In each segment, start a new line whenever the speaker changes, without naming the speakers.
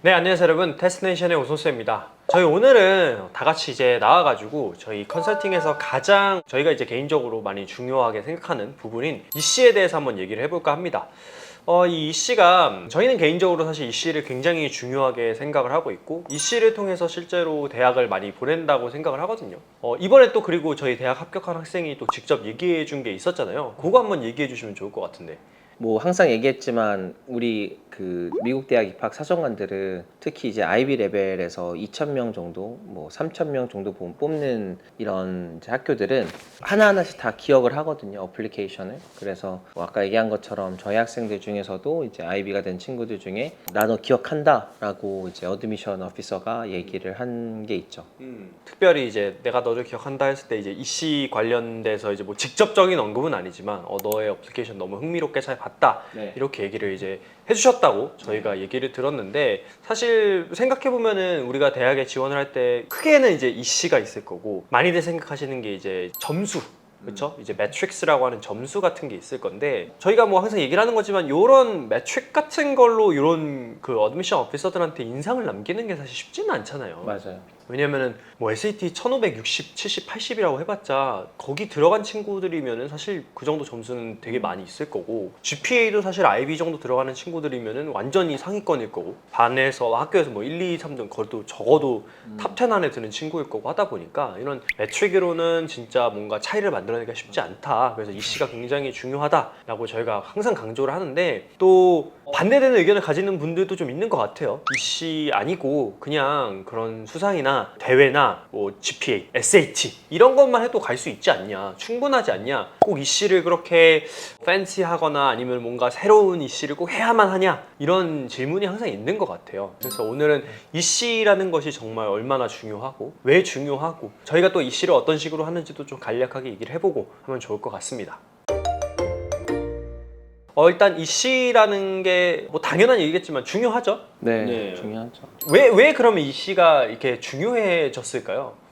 네, 안녕하세요 여러분. 테스트네이션의 오소스입니다. 저희 오늘은 다 같이 이제 나와가지고 저희 컨설팅에서 가장 저희가 이제 개인적으로 많이 중요하게 생각하는 부분인 EC에 대해서 한번 얘기를 해볼까 합니다. 이 EC가 저희는 개인적으로 사실 EC를 굉장히 중요하게 생각을 하고 있고 EC를 통해서 실제로 대학을 많이 보낸다고 생각을 하거든요. 이번에 또 그리고 저희 대학 합격한 학생이 또 직접 얘기해 준 게 있었잖아요. 그거 한번 얘기해 주시면 좋을 것 같은데.
뭐 항상 얘기했지만 우리 그 미국 대학 입학 사정관들은 특히 이제 아이비 레벨에서 2,000명 정도, 뭐 3,000명 정도 뽑는 이런 이제 학교들은 하나하나씩 다 기억을 하거든요, 어플리케이션을. 그래서 뭐 아까 얘기한 것처럼 저희 학생들 중에서도 이제 아이비가 된 친구들 중에 나 너 기억한다라고 이제 어드미션 오피서가 얘기를 한 게 있죠.
특별히 이제 내가 너를 기억한다 했을 때 이제 EC 관련돼서 이제 뭐 직접적인 언급은 아니지만 너의 어플리케이션 너무 흥미롭게 잘 봤다,
네.
이렇게 얘기를 이제 해주셨다고 저희가 얘기를 들었는데, 사실 생각해 보면은 우리가 대학에 지원을 할 때 크게는 이제 EC가 있을 거고, 많이들 생각하시는 게 이제 점수, 그렇죠? 이제 매트릭스라고 하는 점수 같은 게 있을 건데, 저희가 뭐 항상 얘기를 하는 거지만 이런 매트릭 같은 걸로 이런 그 어드미션 오피서들한테 인상을 남기는 게 사실 쉽지는 않잖아요.
맞아요.
왜냐면은 뭐 SAT 1560, 70, 80이라고 해봤자 거기 들어간 친구들이면은 사실 그 정도 점수는 되게 많이 있을 거고, GPA도 사실 IB 정도 들어가는 친구들이면은 완전히 상위권일 거고, 반에서 학교에서 뭐 1, 2, 3등 그것도 적어도 탑 10 안에 드는 친구일 거고 하다 보니까 이런 매트릭으로는 진짜 뭔가 차이를 만들어내기가 쉽지 않다. 그래서 EC가 굉장히 중요하다라고 저희가 항상 강조를 하는데, 또 반대되는 의견을 가지는 분들도 좀 있는 것 같아요. EC 아니고 그냥 그런 수상이나 대회나 뭐 GPA, SAT 이런 것만 해도 갈 수 있지 않냐, 충분하지 않냐, 꼭 EC를 그렇게 팬시하거나 아니면 뭔가 새로운 EC를 꼭 해야만 하냐, 이런 질문이 항상 있는 것 같아요. 그래서 오늘은 EC라는 것이 정말 얼마나 중요하고 왜 중요하고 저희가 또 EC를 어떤 식으로 하는지도 좀 간략하게 얘기를 해보고 하면 좋을 것 같습니다. 일단 EC라는 게 뭐 당연한 얘기겠지만 중요하죠.
네. 중요하죠.
왜 그러면 EC가 이렇게 중요해졌을까요?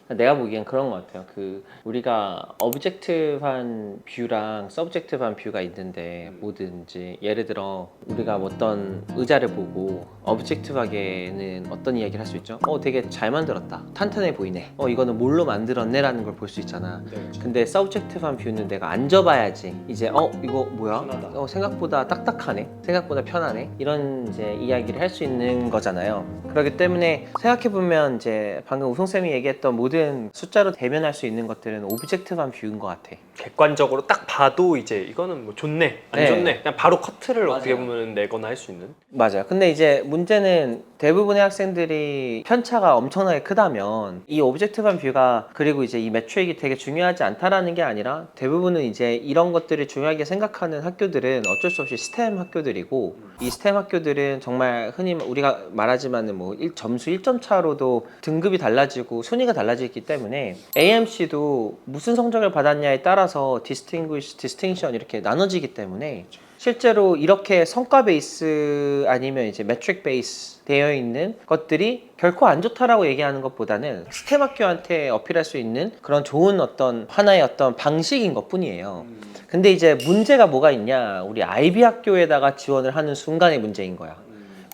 내가 보기엔 그런 것 같아요. 그 우리가 어브젝티브한 뷰랑 서브젝티브한 뷰가 있는데, 뭐든지 예를 들어 우리가 어떤 의자를 보고 어브젝티브하게는 어떤 이야기를 할 수 있죠? 되게 잘 만들었다, 탄탄해 보이네, 이거는 뭘로 만들었네 라는 걸 볼 수 있잖아. 근데 서브젝티브한 뷰는 내가 앉아봐야지 이제 이거 뭐야?
편하다.
생각보다 딱딱하네, 생각보다 편하네, 이런 이제 이야기를 할 수 있는 거잖아요. 그렇기 때문에 생각해보면 이제 방금 우성쌤이 얘기했던 모든 숫자로 대면할 수 있는 것들은 오브젝티브한 뷰인 것 같아.
객관적으로 딱 봐도 이제 이거는 뭐 좋네, 안
네.
좋네, 그냥 바로 커트를
맞아요.
어떻게 보면 내거나 할 수 있는.
맞아요. 근데 이제 문제는 대부분의 학생들이 편차가 엄청나게 크다면 이 오브젝티브한 뷰가, 그리고 이제 이 매트릭이 되게 중요하지 않다라는 게 아니라, 대부분은 이제 이런 것들을 중요하게 생각하는 학교들은 어쩔 수 없이 스템 학교들이고, 이 스템 학교들은 정말 흔히 우리가 말하지만은 뭐 점수 1점 차로도 등급이 달라지고 순위가 달라지기 때문에 AMC도 무슨 성적을 받았냐에 따라서 distinguish, distinction 이렇게 나눠지기 때문에, 실제로 이렇게 성과 베이스 아니면 이제 매트릭 베이스 되어 있는 것들이 결코 안 좋다라고 얘기하는 것보다는 스템 학교한테 어필할 수 있는 그런 좋은 어떤 하나의 어떤 방식인 것 뿐이에요. 근데 이제 문제가 뭐가 있냐, 우리 IB 학교에다가 지원을 하는 순간의 문제인 거야.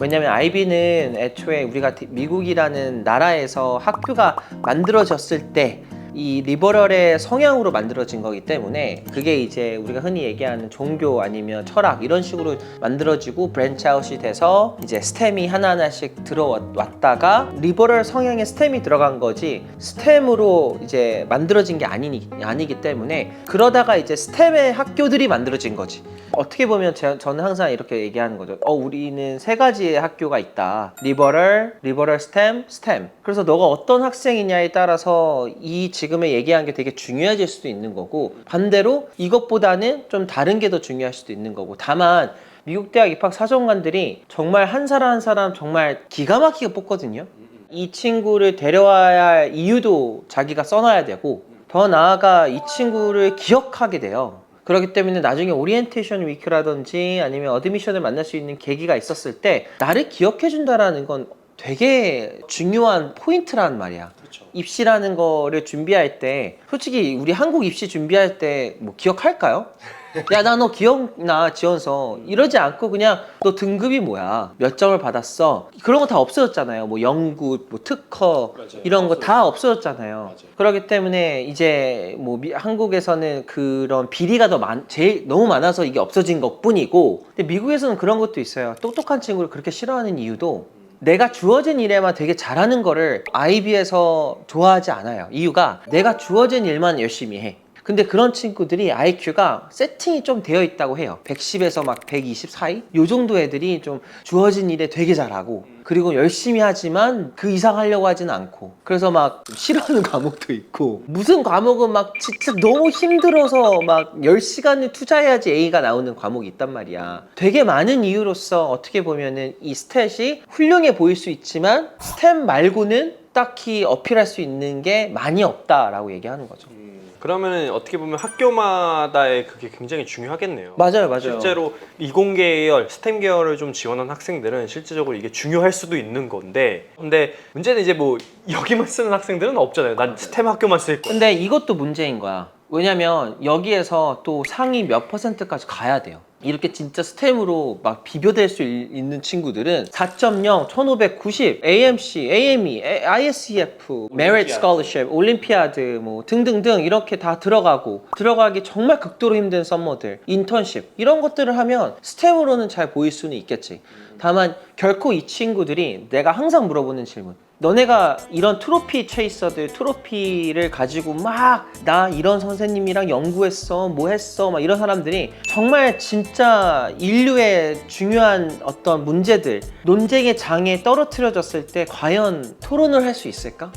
왜냐면 IB는 애초에 우리가 미국이라는 나라에서 학교가 만들어졌을 때 이 리버럴의 성향으로 만들어진 거기 때문에, 그게 이제 우리가 흔히 얘기하는 종교 아니면 철학 이런 식으로 만들어지고 브랜치아웃이 돼서 이제 스템이 하나하나씩 들어왔다가 리버럴 성향의 스템이 들어간 거지, 스템으로 이제 만들어진 게 아니기 때문에, 그러다가 이제 스템의 학교들이 만들어진 거지. 어떻게 보면 저는 항상 이렇게 얘기하는 거죠. 우리는 세 가지의 학교가 있다. 리버럴 스템. 그래서 너가 어떤 학생이냐에 따라서 이 지금의 얘기한 게 되게 중요해질 수도 있는 거고, 반대로 이것보다는 좀 다른 게 더 중요할 수도 있는 거고. 다만 미국 대학 입학 사정관들이 정말 한 사람 한 사람 정말 기가 막히게 뽑거든요. 이 친구를 데려와야 할 이유도 자기가 써놔야 되고, 더 나아가 이 친구를 기억하게 돼요. 그렇기 때문에 나중에 오리엔테이션 위크라든지 아니면 어드미션을 만날 수 있는 계기가 있었을 때 나를 기억해 준다라는 건 되게 중요한 포인트란 말이야.
그렇죠.
입시라는 거를 준비할 때 솔직히 우리 한국 입시 준비할 때 뭐 기억할까요? 야, 나 너 기억나 지원서 이러지 않고 그냥 너 등급이 뭐야, 몇 점을 받았어, 그런 거 다 없어졌잖아요. 뭐 연구, 뭐 특허
맞아요.
이런 거 다 없어졌잖아요.
맞아요.
그렇기 때문에 이제 뭐 한국에서는 그런 비리가 제일 너무 많아서 이게 없어진 것뿐이고, 근데 미국에서는 그런 것도 있어요. 똑똑한 친구를 그렇게 싫어하는 이유도 내가 주어진 일에만 되게 잘하는 거를 아이비에서 좋아하지 않아요. 이유가 내가 주어진 일만 열심히 해. 근데 그런 친구들이 IQ가 세팅이 좀 되어 있다고 해요. 110에서 막 120 사이? 요 정도 애들이 좀 주어진 일에 되게 잘하고, 그리고 열심히 하지만 그 이상 하려고 하진 않고, 그래서 막 싫어하는 과목도 있고, 무슨 과목은 막 진짜 너무 힘들어서 막 10시간을 투자해야지 A가 나오는 과목이 있단 말이야. 되게 많은 이유로서 어떻게 보면은 이 스탯이 훌륭해 보일 수 있지만 스탯 말고는 딱히 어필할 수 있는 게 많이 없다라고 얘기하는 거죠.
그러면은 어떻게 보면 학교마다의 그게 굉장히 중요하겠네요.
맞아요, 맞아요.
실제로 이공 계열, 스템 계열을 좀 지원한 학생들은 실질적으로 이게 중요할 수도 있는 건데, 근데 문제는 이제 뭐 여기만 쓰는 학생들은 없잖아요. 난 스템 학교만 쓸 거야.
근데 이것도 문제인 거야. 왜냐면 여기에서 또 상위 몇 %까지 가야 돼요. 이렇게 진짜 스템으로 막 비교될 수 있는 친구들은 4.0, 1590, AMC, AME, ISEF, Merit Scholarship, 올림피아드 뭐 등등등 이렇게 다 들어가기 정말 극도로 힘든 썸머들, 인턴십 이런 것들을 하면 스템으로는 잘 보일 수는 있겠지. 다만 결코 이 친구들이 내가 항상 물어보는 질문, 너네가 이런 트로피 체이서들, 트로피를 가지고 막 나 이런 선생님이랑 연구했어, 뭐 했어, 막 이런 사람들이 정말 진짜 인류의 중요한 어떤 문제들, 논쟁의 장에 떨어뜨려졌을 때 과연 토론을 할 수 있을까?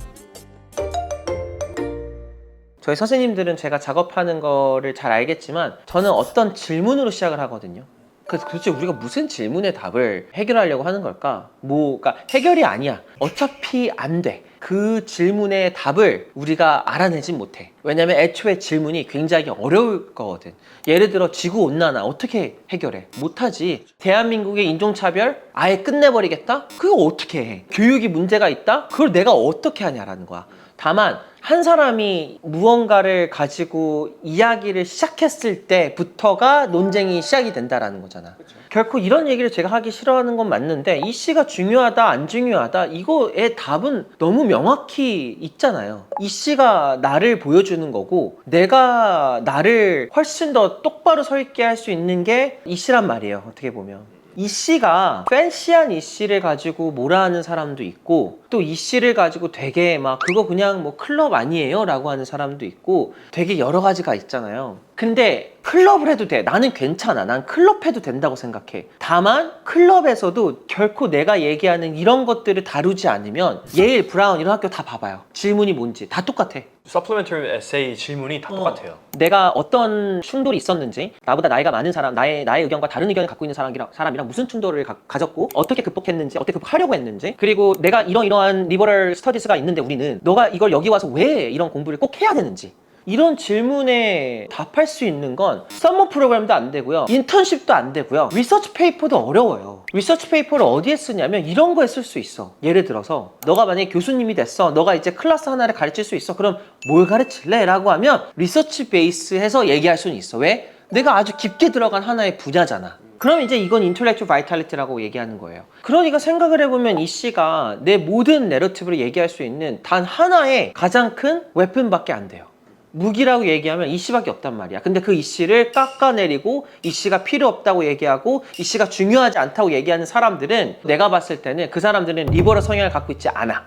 저희 선생님들은 제가 작업하는 거를 잘 알겠지만 저는 어떤 질문으로 시작을 하거든요. 그래서 도대체 우리가 무슨 질문의 답을 해결하려고 하는 걸까? 그러니까 해결이 아니야. 어차피 안 돼. 그 질문의 답을 우리가 알아내진 못해. 왜냐면 애초에 질문이 굉장히 어려울 거거든. 예를 들어 지구온난화 어떻게 해결해? 못하지. 대한민국의 인종차별 아예 끝내버리겠다? 그거 어떻게 해? 교육이 문제가 있다? 그걸 내가 어떻게 하냐라는 거야. 다만 한 사람이 무언가를 가지고 이야기를 시작했을 때부터가 논쟁이 시작이 된다라는 거잖아. 결코 이런 얘기를 제가 하기 싫어하는 건 맞는데 이씨가 중요하다 안 중요하다 이거의 답은 너무 명확히 있잖아요. 이씨가 나를 보여주는 거고 내가 나를 훨씬 더 똑바로 서 있게 할 수 있는 게 이씨란 말이에요. 어떻게 보면 이씨가 팬시한 이씨를 가지고 뭐라 하는 사람도 있고, 또 이씨를 가지고 되게 막 그거 그냥 뭐 클럽 아니에요? 라고 하는 사람도 있고, 되게 여러 가지가 있잖아요. 근데 클럽을 해도 돼. 나는 괜찮아. 난 클럽 해도 된다고 생각해. 다만 클럽에서도 결코 내가 얘기하는 이런 것들을 다루지 않으면 예일, 브라운 이런 학교 다 봐봐요. 질문이 뭔지 다 똑같아.
서플리멘터리 에세이 질문이 다 똑같아요.
내가 어떤 충돌이 있었는지, 나보다 나이가 많은 사람, 나의 의견과 다른 의견을 갖고 있는 사람이랑 무슨 충돌을 가졌고 어떻게 극복했는지, 어떻게 극복하려고 했는지, 그리고 내가 이러이러한 리버럴 스터디스가 있는데 우리는 너가 이걸 여기 와서 왜 이런 공부를 꼭 해야 되는지, 이런 질문에 답할 수 있는 건 썸머 프로그램도 안 되고요, 인턴십도 안 되고요, 리서치 페이퍼도 어려워요. 리서치 페이퍼를 어디에 쓰냐면 이런 거에 쓸 수 있어. 예를 들어서 너가 만약에 교수님이 됐어, 너가 이제 클래스 하나를 가르칠 수 있어. 그럼 뭘 가르칠래? 라고 하면 리서치 베이스해서 얘기할 수는 있어. 왜? 내가 아주 깊게 들어간 하나의 분야잖아. 그럼 이제 이건 intellectual vitality라고 얘기하는 거예요. 그러니까 생각을 해보면 이 씨가 내 모든 내러티브를 얘기할 수 있는 단 하나의 가장 큰 웨폰밖에 안 돼요. 무기라고 얘기하면 이씨밖에 없단 말이야. 근데 그 이씨를 깎아내리고 이씨가 필요 없다고 얘기하고 이씨가 중요하지 않다고 얘기하는 사람들은 내가 봤을 때는 그 사람들은 리버럴 성향을 갖고 있지 않아.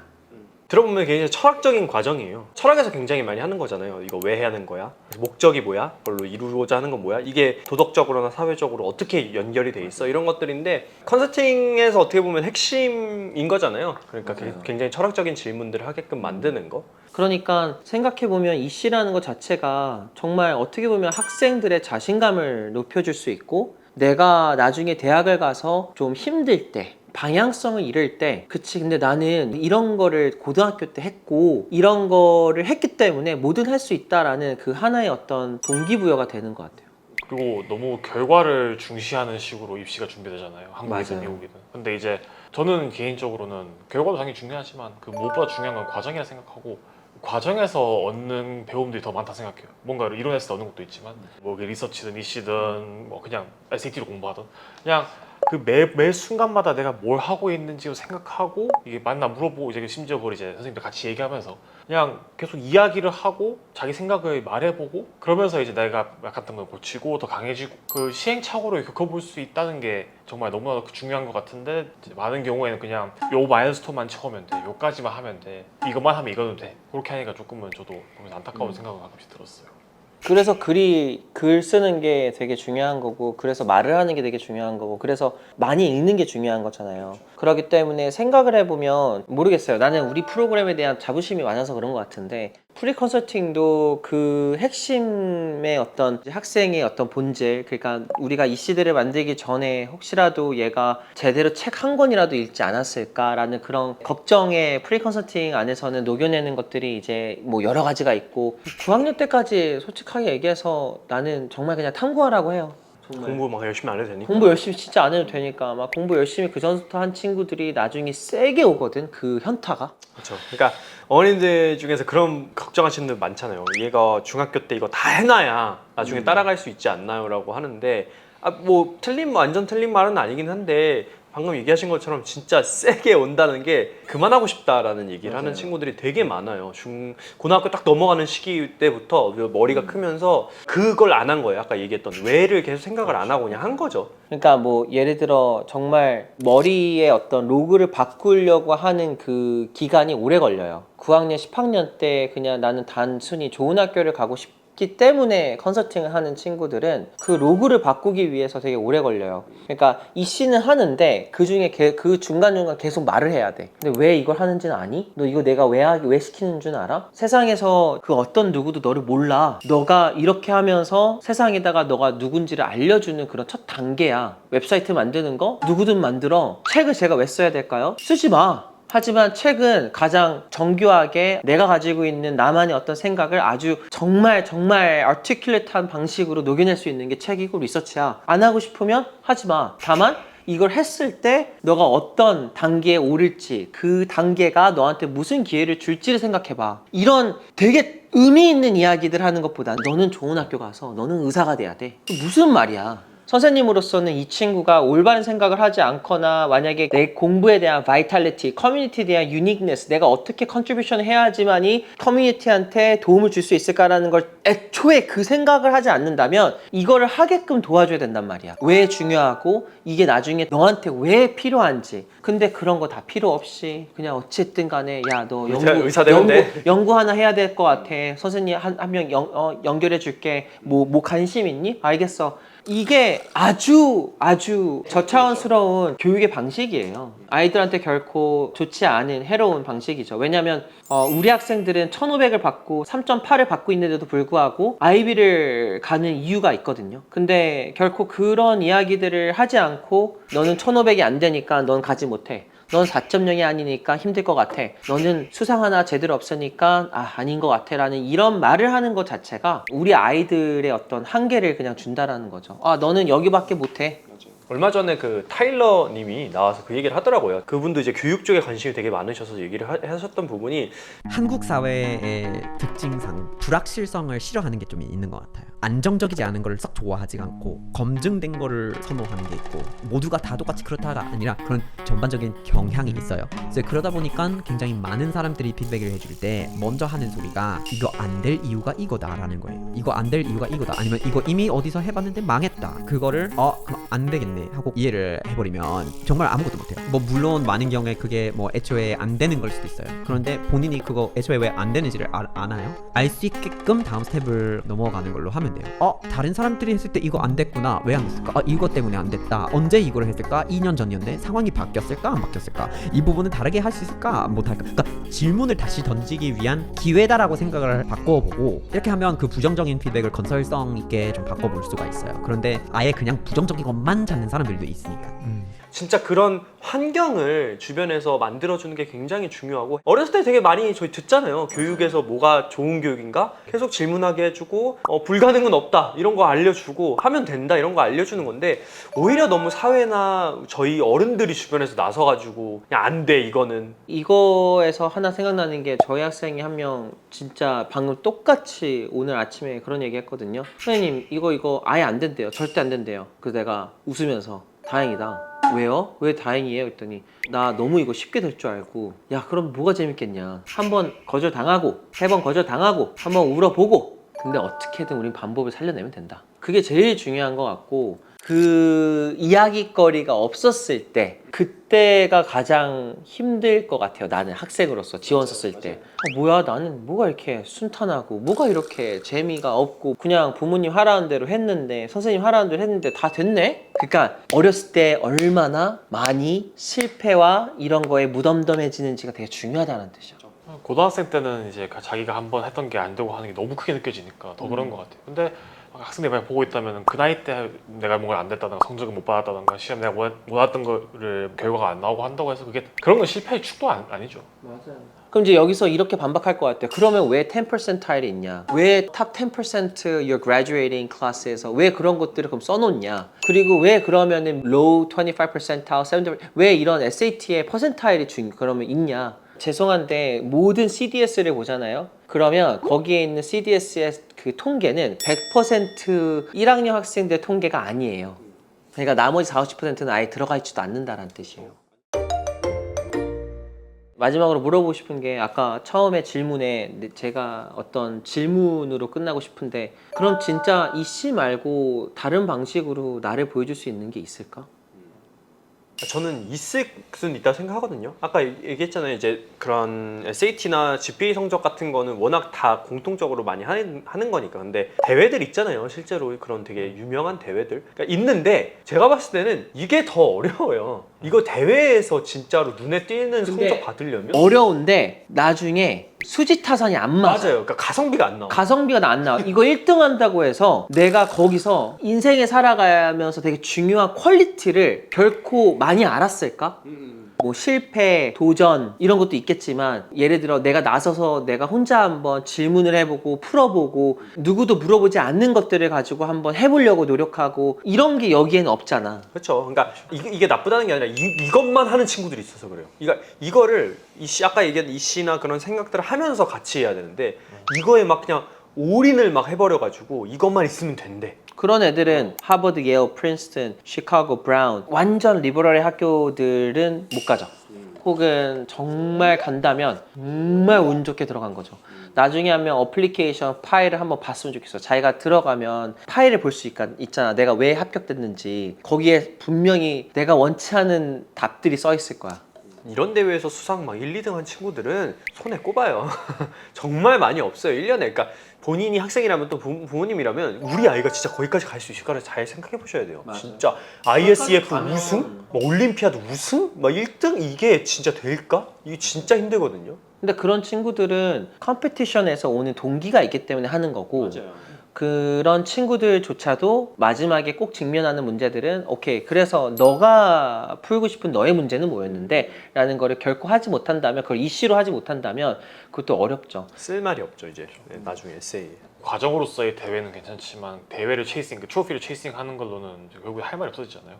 들어보면 굉장히 철학적인 과정이에요. 철학에서 굉장히 많이 하는 거잖아요. 이거 왜 해야 하는 거야? 목적이 뭐야? 그걸로 이루고자 하는 건 뭐야? 이게 도덕적으로나 사회적으로 어떻게 연결이 돼 있어? 이런 것들인데 컨설팅에서 어떻게 보면 핵심인 거잖아요. 그러니까 굉장히 철학적인 질문들을 하게끔 만드는 거.
그러니까 생각해보면 이 씨라는 것 자체가 정말 어떻게 보면 학생들의 자신감을 높여줄 수 있고, 내가 나중에 대학을 가서 좀 힘들 때, 방향성을 잃을 때, 그치 근데 나는 이런 거를 고등학교 때 했고 이런 거를 했기 때문에 뭐든 할 수 있다라는 그 하나의 어떤 동기부여가 되는 것 같아요.
그리고 너무 결과를 중시하는 식으로 입시가 준비되잖아요. 한국이든
맞아요.
미국이든. 근데 이제 저는 개인적으로는 결과도 당연히 중요하지만 그 무엇보다 중요한 건 과정이라 생각하고 과정에서 얻는 배움들이 더 많다 생각해요. 뭔가 이론에서 얻는 것도 있지만 뭐 리서치든 이시든 뭐 그냥 SAT로 공부하든 그냥 그 매 순간마다 내가 뭘 하고 있는지 생각하고 이게 맞나 물어보고 이제 심지어 그걸 이제 선생님들 같이 얘기하면서 그냥 계속 이야기를 하고 자기 생각을 말해보고 그러면서 이제 내가 약간 걸 고치고 더 강해지고 그 시행착오를 겪어볼 수 있다는 게 정말 너무나 중요한 것 같은데 이제 많은 경우에는 그냥 요 마일스톤만 채우면 돼, 요까지만 하면 돼, 이것만 하면 이거는 돼, 그렇게 하니까 조금은 저도 보면서 안타까운 생각을 가끔씩 들었어요.
그래서 글 쓰는 게 되게 중요한 거고, 그래서 말을 하는 게 되게 중요한 거고, 그래서 많이 읽는 게 중요한 거잖아요. 그렇기 때문에 생각을 해보면 모르겠어요. 나는 우리 프로그램에 대한 자부심이 많아서 그런 것 같은데, 프리 컨설팅도 그 핵심의 어떤 학생의 어떤 본질, 그러니까 우리가 이 시대를 만들기 전에 혹시라도 얘가 제대로 책 한 권이라도 읽지 않았을까라는 그런 걱정에 프리 컨설팅 안에서는 녹여내는 것들이 이제 뭐 여러 가지가 있고, 9학년 때까지 솔직하게 얘기해서 나는 정말 그냥 탐구하라고 해요. 정말.
공부 막 열심히 안 해도 되니까.
공부 열심히 진짜 안 해도 되니까 막 공부 열심히 그 전부터 한 친구들이 나중에 세게 오거든, 그 현타가.
그렇죠. 그러니까 어머님들 중에서 그런 걱정하시는 분들 많잖아요. 얘가 중학교 때 이거 다 해놔야 나중에 따라갈 수 있지 않나요?라고 하는데 뭐 완전 틀린 말은 아니긴 한데 방금 얘기하신 것처럼 진짜 세게 온다는 게 그만하고 싶다라는 얘기를 하는 친구들이 되게 많아요. 고등학교 딱 넘어가는 시기 때부터 머리가 크면서 그걸 안 한 거예요. 아까 얘기했던 왜를 계속 생각을 안 하고 그냥 한 거죠.
그러니까 뭐 예를 들어 정말 머리에 어떤 로그를 바꾸려고 하는 그 기간이 오래 걸려요. 9학년, 10학년 때 그냥 나는 단순히 좋은 학교를 가고 싶기 때문에 컨설팅을 하는 친구들은 그 로그를 바꾸기 위해서 되게 오래 걸려요. 그러니까 이 씨는 하는데 그 중에 그 중간중간 계속 말을 해야 돼. 근데 왜 이걸 하는지는 아니? 너 이거 내가 왜 시키는 줄 알아? 세상에서 그 어떤 누구도 너를 몰라. 너가 이렇게 하면서 세상에다가 너가 누군지를 알려주는 그런 첫 단계야. 웹사이트 만드는 거 누구든 만들어. 책을 제가 왜 써야 될까요? 쓰지 마. 하지만 책은 가장 정교하게 내가 가지고 있는 나만의 어떤 생각을 아주 정말 아티큘레이트한 방식으로 녹여낼 수 있는 게 책이고 리서치야. 안 하고 싶으면 하지 마. 다만 이걸 했을 때 너가 어떤 단계에 오를지, 그 단계가 너한테 무슨 기회를 줄지를 생각해봐. 이런 되게 의미 있는 이야기들 하는 것보다 너는 좋은 학교 가서 너는 의사가 돼야 돼. 무슨 말이야. 선생님으로서는 이 친구가 올바른 생각을 하지 않거나 만약에 내 공부에 대한 바이탈리티, 커뮤니티에 대한 유니크네스, 내가 어떻게 컨트리뷰션을 해야지만이 커뮤니티한테 도움을 줄 수 있을까라는 걸 애초에 그 생각을 하지 않는다면 이거를 하게끔 도와줘야 된단 말이야. 왜 중요하고 이게 나중에 너한테 왜 필요한지. 근데 그런 거 다 필요 없이 그냥 어쨌든 간에 야 너
의사 되면 돼.
연구 하나 해야 될 것 같아. 선생님 한 명 연결해 줄게. 뭐 관심 있니? 알겠어. 이게 아주 저차원스러운 교육의 방식이에요. 아이들한테 결코 좋지 않은 해로운 방식이죠. 왜냐면 우리 학생들은 1500을 받고 3.8을 받고 있는데도 불구하고 아이비를 가는 이유가 있거든요. 근데 결코 그런 이야기들을 하지 않고 너는 1500이 안 되니까 넌 가지 못해. 넌 4.0이 아니니까 힘들 것 같아. 너는 수상 하나 제대로 없으니까 아닌 것 같아 라는 이런 말을 하는 것 자체가 우리 아이들의 어떤 한계를 그냥 준다라는 거죠. 너는 여기밖에 못해.
얼마 전에 그 타일러 님이 나와서 그 얘기를 하더라고요. 그분도 이제 교육 쪽에 관심이 되게 많으셔서 얘기를 하셨던 부분이
한국 사회의 특징상 불확실성을 싫어하는 게 좀 있는 것 같아요. 안정적이지 않은 걸 썩 좋아하지 않고 검증된 거를 선호하는 게 있고 모두가 다 똑같이 그렇다가 아니라 그런 전반적인 경향이 있어요. 그래서 그러다 보니까 굉장히 많은 사람들이 피드백을 해줄 때 먼저 하는 소리가 이거 안 될 이유가 이거다라는 거예요. 이거 안 될 이유가 이거다. 아니면 이거 이미 어디서 해봤는데 망했다. 그거를 그럼 안 되겠네 하고 이해를 해버리면 정말 아무것도 못해요. 뭐 물론 많은 경우에 그게 뭐 애초에 안 되는 걸 수도 있어요. 그런데 본인이 그거 애초에 왜 안 되는지를 아나요? 알 수 있게끔 다음 스텝을 넘어가는 걸로 하면 돼요. 다른 사람들이 했을 때 이거 안 됐구나. 왜 안 됐을까? 이것 때문에 안 됐다. 언제 이거를 했을까? 2년 전이었는데 상황이 바뀌었을까? 안 바뀌었을까? 이 부분은 다르게 할 수 있을까? 못할까? 그러니까 질문을 다시 던지기 위한 기회다라고 생각을 바꿔보고 이렇게 하면 그 부정적인 피드백을 건설성 있게 좀 바꿔볼 수가 있어요. 그런데 아예 그냥 부정적인 것만 찾는 사람들도 있으니까.
진짜 그런 환경을 주변에서 만들어주는 게 굉장히 중요하고 어렸을 때 되게 많이 저희 듣잖아요. 교육에서 뭐가 좋은 교육인가? 계속 질문하게 해주고 불가능은 없다 이런 거 알려주고 하면 된다 이런 거 알려주는 건데 오히려 너무 사회나 저희 어른들이 주변에서 나서가지고 그냥 안 돼 이거는
이거에서 하나 생각나는 게 저희 학생이 한 명 진짜 방금 똑같이 오늘 아침에 그런 얘기 했거든요. 선생님 이거 아예 안 된대요. 절대 안 된대요. 그래서 내가 웃으면서 다행이다. 왜요? 왜 다행이에요? 했더니 나 너무 이거 쉽게 될 줄 알고 야 그럼 뭐가 재밌겠냐. 한 번 거절 당하고 3번 거절 당하고 한 번 울어보고 근데 어떻게든 우린 방법을 살려내면 된다. 그게 제일 중요한 것 같고 그 이야기거리가 없었을 때 그때가 가장 힘들 것 같아요. 나는 학생으로서 지원 썼을 때 뭐야 나는 뭐가 이렇게 순탄하고 뭐가 이렇게 재미가 없고 그냥 부모님 하라는 대로 했는데 선생님 하라는 대로 했는데 다 됐네? 그러니까 어렸을 때 얼마나 많이 실패와 이런 거에 무덤덤해지는지가 되게 중요하다는 뜻이죠.
고등학생 때는 이제 자기가 한번 했던 게 안 되고 하는 게 너무 크게 느껴지니까 더 그런 것 같아요. 근데 학생들이 많이 보고 있다면 그 나이 때 내가 뭔가 안 됐다든가 성적을 못 받았다든가 시험 내가 못 왔던 거를 결과가 안 나오고 한다고 해서 그게 그런 건 실패의 축도 아니죠.
맞아요. 그럼 이제 여기서 이렇게 반박할 것 같아요. 그러면 왜 10%타일이 있냐? 왜 top 10% your graduating class에서 왜 그런 것들을 그럼 써놓냐? 그리고 왜 그러면은 low 25%, 70%, 왜 이런 SAT에 퍼센타일이 그러면 있냐? 죄송한데 모든 CDS를 보잖아요. 그러면 거기에 있는 CDS의 그 통계는 100% 1학년 학생들 통계가 아니에요. 그러니까 나머지 40, 50%는 아예 들어가 있지도 않는다라는 뜻이에요. 마지막으로 물어보고 싶은 게 아까 처음에 질문에 제가 어떤 질문으로 끝나고 싶은데 그럼 진짜 이 씨 말고 다른 방식으로 나를 보여줄 수 있는 게 있을까?
저는 있을 수는 있다고 생각하거든요. 아까 얘기했잖아요. 이제 그런 SAT나 GPA 성적 같은 거는 워낙 다 공통적으로 많이 하는 거니까. 근데 대회들 있잖아요. 실제로 그런 되게 유명한 대회들. 그러니까 있는데 제가 봤을 때는 이게 더 어려워요. 이거 대회에서 진짜로 눈에 띄는 성적 받으려면
어려운데 나중에 수지 타산이 안 맞아.
맞아요. 그러니까 가성비가 안 나와.
가성비가 안 나와. 이거 1등 한다고 해서 내가 거기서 인생에 살아가면서 되게 중요한 퀄리티를 결코 많이 알았을까? 뭐 실패, 도전 이런 것도 있겠지만 예를 들어 내가 나서서 내가 혼자 한번 질문을 해보고 풀어보고 누구도 물어보지 않는 것들을 가지고 한번 해보려고 노력하고 이런 게 여기에는 없잖아.
그렇죠. 그러니까 이게 나쁘다는 게 아니라 이것만 하는 친구들이 있어서 그래요. 이거를 아까 얘기한 이씨나 그런 생각들을 하면서 같이 해야 되는데 이거에 막 그냥 올인을 막 해버려가지고 이것만 있으면 된대.
그런 애들은 하버드, 예일, 프린스턴, 시카고, 브라운 완전 리버럴의 학교들은 못 가죠. 혹은 정말 간다면 정말 운 좋게 들어간 거죠. 나중에 하면 어플리케이션 파일을 한번 봤으면 좋겠어. 자기가 들어가면 파일을 볼 수 있잖아. 내가 왜 합격됐는지. 거기에 분명히 내가 원치 않은 답들이 써 있을 거야.
이런 대회에서 수상 막 1, 2등 한 친구들은 손에 꼽아요. 정말 많이 없어요. 1년에. 그러니까 본인이 학생이라면 또 부모님이라면 우리 아이가 진짜 거기까지 갈 수 있을까를 잘 생각해 보셔야 돼요.
맞아요.
진짜 ISF 우승? 막 올림피아드 우승? 막 1등? 이게 진짜 될까? 이게 진짜 힘들거든요.
근데 그런 친구들은 컴피티션에서 오는 동기가 있기 때문에 하는 거고 그런 친구들조차도 마지막에 꼭 직면하는 문제들은 오케이 그래서 너가 풀고 싶은 너의 문제는 뭐였는데 라는 거를 결코 하지 못한다면 그걸 이슈로 하지 못한다면 그것도 어렵죠.
쓸 말이 없죠 이제 나중에 에세이.
과정으로서의 대회는 괜찮지만 대회를 체이싱, 그 트로피를 체이싱하는 걸로는 결국에 할 말이 없어지잖아요.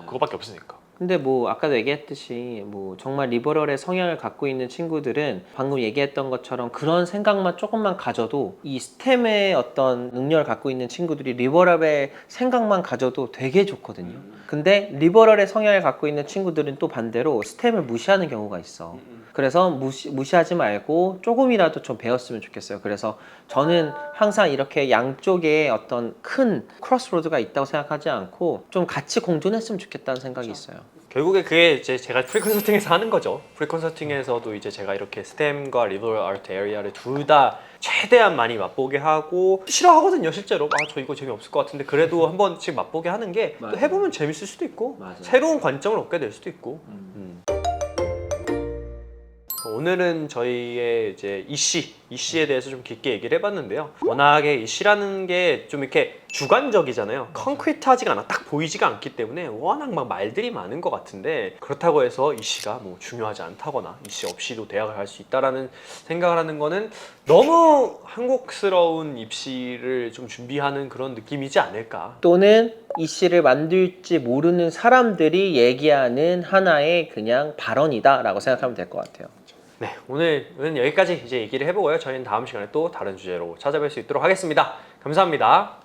그거밖에 없으니까.
근데 뭐 아까도 얘기했듯이 뭐 정말 리버럴의 성향을 갖고 있는 친구들은 방금 얘기했던 것처럼 그런 생각만 조금만 가져도 이 스템의 어떤 능력을 갖고 있는 친구들이 리버럴의 생각만 가져도 되게 좋거든요. 근데 리버럴의 성향을 갖고 있는 친구들은 또 반대로 스템을 무시하는 경우가 있어. 그래서 무시하지 말고 조금이라도 좀 배웠으면 좋겠어요. 그래서 저는 항상 이렇게 양쪽에 어떤 큰 크로스로드가 있다고 생각하지 않고 좀 같이 공존했으면 좋겠다는 생각이 있어요.
결국에 그게 이제 제가 프리컨설팅에서 하는 거죠. 프리컨설팅에서도 이제 제가 이렇게 스템과 리버럴 아트 에리아를 둘 다 최대한 많이 맛보게 하고 싫어하거든요 실제로. 저 이거 재미없을 것 같은데 그래도 한 번씩 맛보게 하는 게 또 해보면 재밌을 수도 있고 새로운 관점을 얻게 될 수도 있고 오늘은 저희의 이제 이씨에 대해서 좀 깊게 얘기를 해봤는데요. 워낙에 이씨라는 게 좀 이렇게 주관적이잖아요. concrete하지가 않아, 딱 보이지가 않기 때문에 워낙 막 말들이 많은 것 같은데, 그렇다고 해서 이씨가 뭐 중요하지 않다거나 이씨 없이도 대학을 갈 수 있다라는 생각을 하는 거는 너무 한국스러운 입시를 좀 준비하는 그런 느낌이지 않을까.
또는 이 씨를 만들지 모르는 사람들이 얘기하는 하나의 그냥 발언이다라고 생각하면 될 것 같아요.
네, 오늘은 여기까지 이제 얘기를 해보고요. 저희는 다음 시간에 또 다른 주제로 찾아뵐 수 있도록 하겠습니다. 감사합니다.